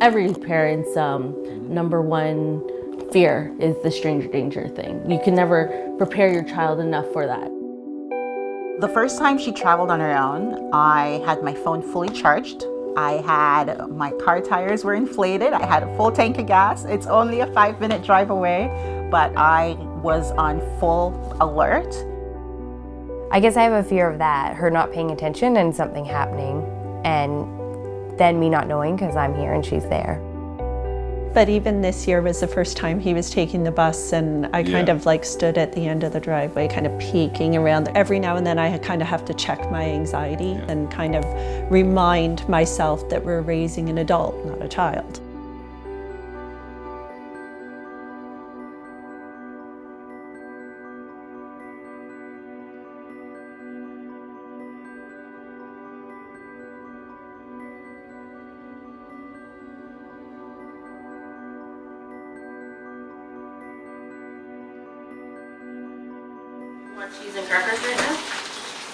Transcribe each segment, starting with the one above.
Every parent's number one fear is the stranger danger thing. You can never prepare your child enough for that. The first time she traveled on her own, I had my phone fully charged. I had my car tires were inflated. I had a full tank of gas. It's only a 5-minute drive away, but I was on full alert. I guess I have a fear of that, her not paying attention and something happening, and then me not knowing because I'm here and she's there. But even this year was the first time he was taking the bus, and I kind of like stood at the end of the driveway kind of peeking around. Every now and then I kind of have to check my anxiety and kind of remind myself that we're raising an adult, not a child. Want cheese and crackers right now?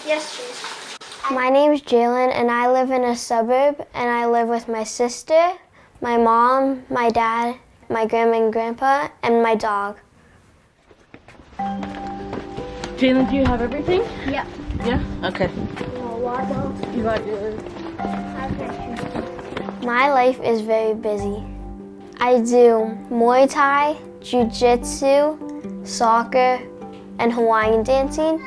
Yes, please. My name is Jalen, and I live in a suburb, and I live with my sister, my mom, my dad, my grandma and grandpa, and my dog. Jalen, do you have everything? Yep. Yeah? Okay. Water. You got yours. My life is very busy. I do Muay Thai, Jiu-Jitsu, soccer, and Hawaiian dancing.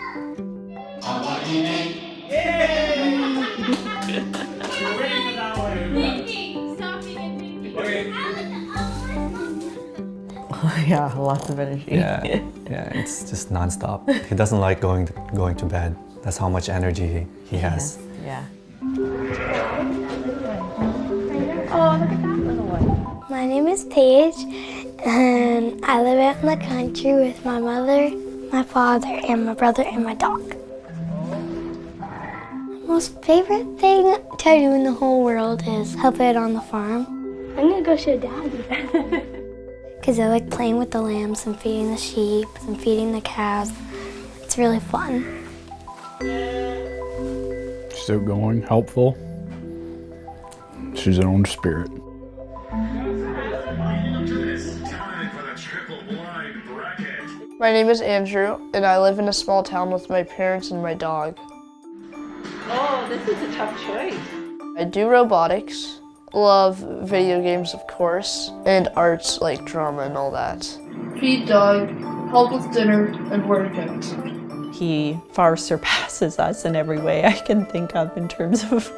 Yeah, lots of energy. Yeah, it's just nonstop. He doesn't like going to bed. That's how much energy he has. Yeah. Oh, look at that little one. My name is Paige, and I live out in the country with my mother, my father, and my brother, and my dog. My most favorite thing to do in the whole world is help out on the farm. I'm gonna go show Daddy. Because I like playing with the lambs and feeding the sheep and feeding the cows. It's really fun. Just outgoing, helpful. She's her own spirit. My name is Andrew, and I live in a small town with my parents and my dog. Oh, this is a tough choice. I do robotics, love video games of course, and arts like drama and all that. Feed dog, help with dinner, and work out. He far surpasses us in every way I can think of in terms of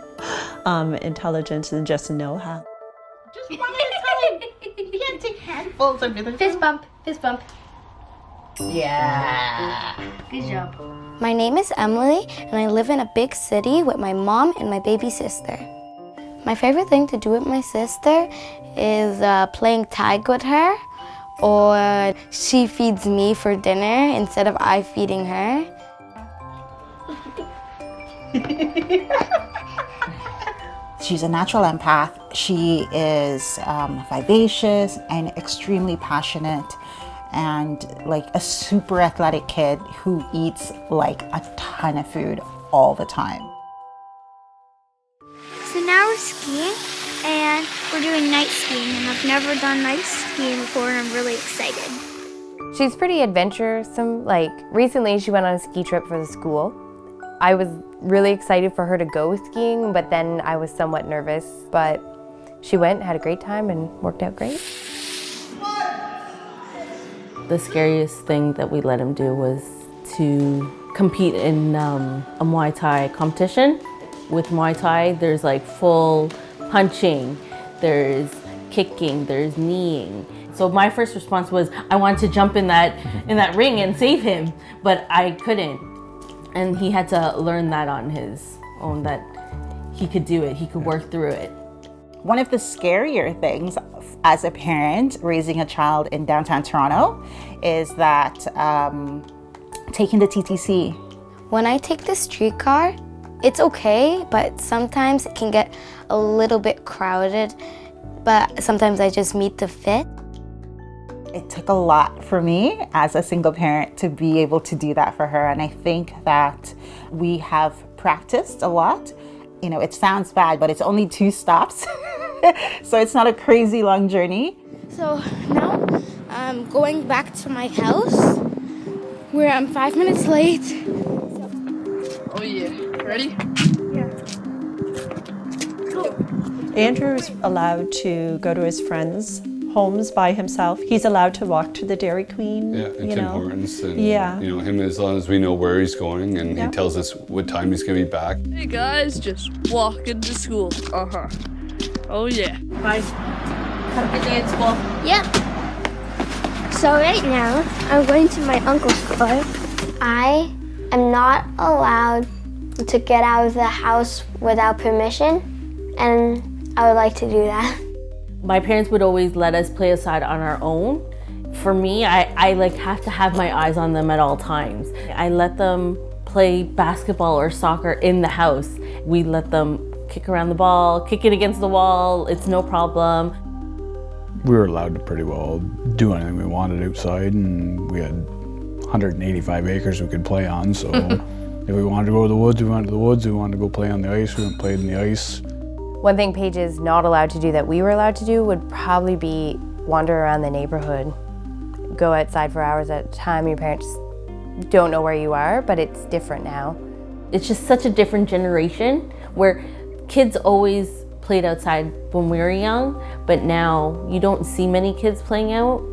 intelligence and just know-how. Just one at a time. You can't take handfuls of it. Fist bump, fist bump. Yeah. Good job. My name is Emily, and I live in a big city with my mom and my baby sister. My favorite thing to do with my sister is playing tag with her, or she feeds me for dinner instead of I feeding her. She's a natural empath. She is vivacious and extremely passionate, and like a super athletic kid who eats like a ton of food all the time. So now we're skiing, and we're doing night skiing, and I've never done night skiing before, and I'm really excited. She's pretty adventuresome. Like recently she went on a ski trip for the school. I was really excited for her to go skiing, but then I was somewhat nervous. But she went, had a great time, and worked out great. The scariest thing that we let him do was to compete in a Muay Thai competition. With Muay Thai, there's like full punching, there's kicking, there's kneeing. So my first response was, I wanted to jump in that ring and save him, but I couldn't. And he had to learn that on his own, that he could do it, he could work through it. One of the scarier things as a parent raising a child in downtown Toronto is that taking the TTC. When I take the streetcar, it's okay, but sometimes it can get a little bit crowded, but sometimes I just meet the fit. It took a lot for me as a single parent to be able to do that for her, and I think that we have practiced a lot. You know, it sounds bad, but it's only 2 stops So it's not a crazy long journey. So now I'm going back to my house where I'm 5 minutes late. Oh yeah. Ready? Andrew's allowed to go to his friends' homes by himself. He's allowed to walk to the Dairy Queen. Yeah, and you Tim know. Hortons, and Yeah. you know him, as long as we know where he's going, and Yeah. he tells us what time he's gonna be back. Hey guys, just walking to school. Oh yeah. Bye. Have a good day at school. Yep. So right now, I'm going to my uncle's car. I am not allowed to get out of the house without permission, and I would like to do that. My parents would always let us play outside on our own. For me, I like have to have my eyes on them at all times. I let them play basketball or soccer in the house. We let them kick around the ball, kick it against the wall, it's no problem. We were allowed to pretty well do anything we wanted outside, and we had 185 acres we could play on, so if we wanted to go to the woods, we went to the woods. If we wanted to go play on the ice, we went and played in the ice. One thing Paige is not allowed to do that we were allowed to do would probably be wander around the neighborhood. Go outside for hours at a time. Your parents don't know where you are, but it's different now. It's just such a different generation where kids always played outside when we were young, but now you don't see many kids playing out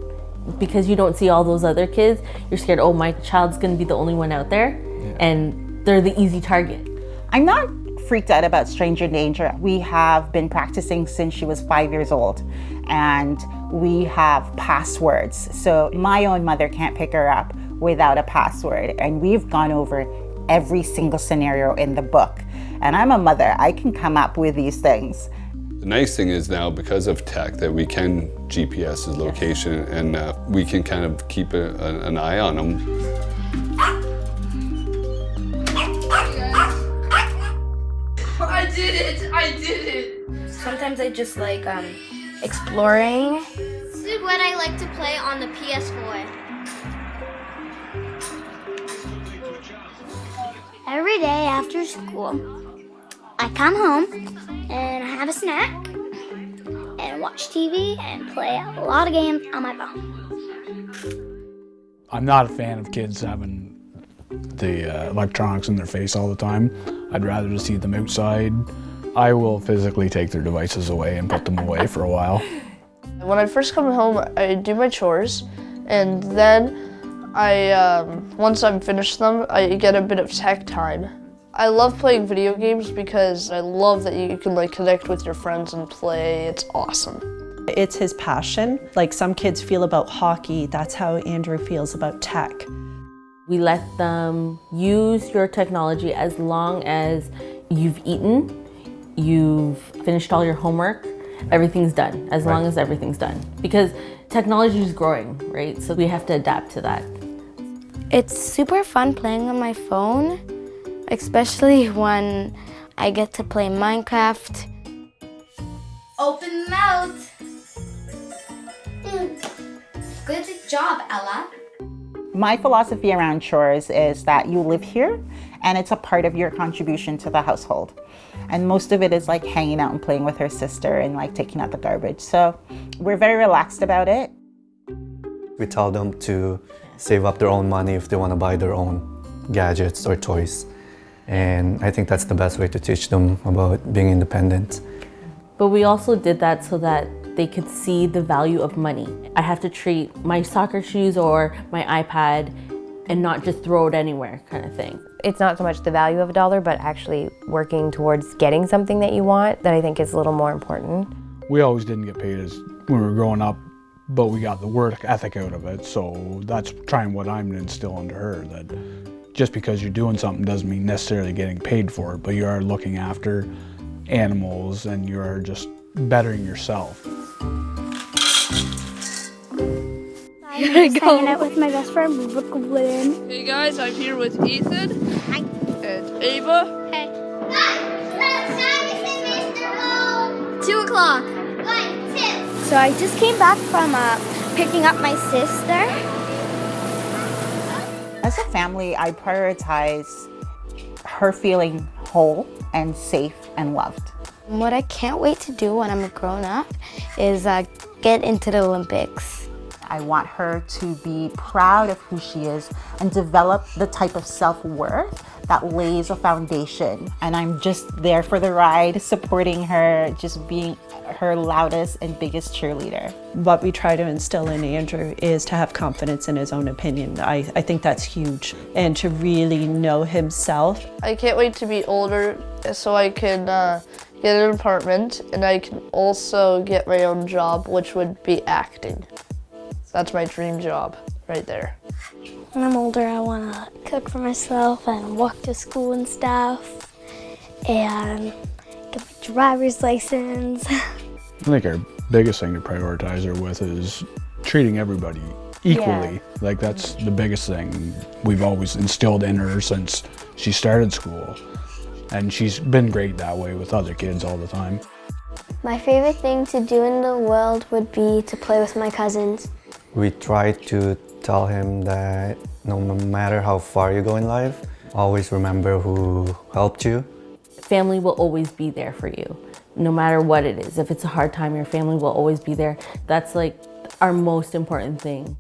because you don't see all those other kids. You're scared, oh, my child's gonna be the only one out there, and they're the easy target. I'm not freaked out about stranger danger. We have been practicing since she was 5 years old, and we have passwords. So my own mother can't pick her up without a password, and we've gone over every single scenario in the book. And I'm a mother, I can come up with these things. The nice thing is now, because of tech, that we can GPS his location, and we can kind of keep an eye on him. I did it! Sometimes I just like exploring. This is what I like to play on the PS4. Every day after school, I come home and I have a snack and watch TV and play a lot of games on my phone. I'm not a fan of kids having the electronics in their face all the time. I'd rather just see them outside. I will physically take their devices away and put them away for a while. When I first come home, I do my chores, and then once I'm finished them, I get a bit of tech time. I love playing video games because I love that you can like connect with your friends and play. It's awesome. It's his passion. Like some kids feel about hockey, that's how Andrew feels about tech. We let them use your technology as long as you've eaten, you've finished all your homework, everything's done, as long as everything's done. Because technology is growing, right? So we have to adapt to that. It's super fun playing on my phone, especially when I get to play Minecraft. Open mouth! Good job, Ella. My philosophy around chores is that you live here and it's a part of your contribution to the household. And most of it is like hanging out and playing with her sister and like taking out the garbage. So we're very relaxed about it. We tell them to save up their own money if they want to buy their own gadgets or toys. And I think that's the best way to teach them about being independent. But we also did that so that they could see the value of money. I have to treat my soccer shoes or my iPad and not just throw it anywhere kind of thing. It's not so much the value of a dollar, but actually working towards getting something that you want that I think is a little more important. We always didn't get paid as when we were growing up, but we got the work ethic out of it. So that's trying what I'm to instill into her, that just because you're doing something doesn't mean necessarily getting paid for it, but you are looking after animals and you are just bettering yourself. I'm just hanging out with my best friend, Brooklyn. Hey guys, I'm here with Ethan. Hi. And Ava. Hey. 2 o'clock. So I just came back from picking up my sister. As a family, I prioritize her feeling whole and safe and loved. What I can't wait to do when I'm a grown up is get into the Olympics. I want her to be proud of who she is and develop the type of self-worth that lays a foundation. And I'm just there for the ride, supporting her, just being her loudest and biggest cheerleader. What we try to instill in Andrew is to have confidence in his own opinion. I think that's huge. And to really know himself. I can't wait to be older so I can get an apartment, and I can also get my own job, which would be acting. That's my dream job right there. When I'm older, I want to cook for myself and walk to school and stuff and get my driver's license. I think our biggest thing to prioritize her with is treating everybody equally. Like that's the biggest thing we've always instilled in her since she started school. And she's been great that way with other kids all the time. My favorite thing to do in the world would be to play with my cousins. We try to tell him that no matter how far you go in life, always remember who helped you. Family will always be there for you, no matter what it is. If it's a hard time, your family will always be there. That's like our most important thing.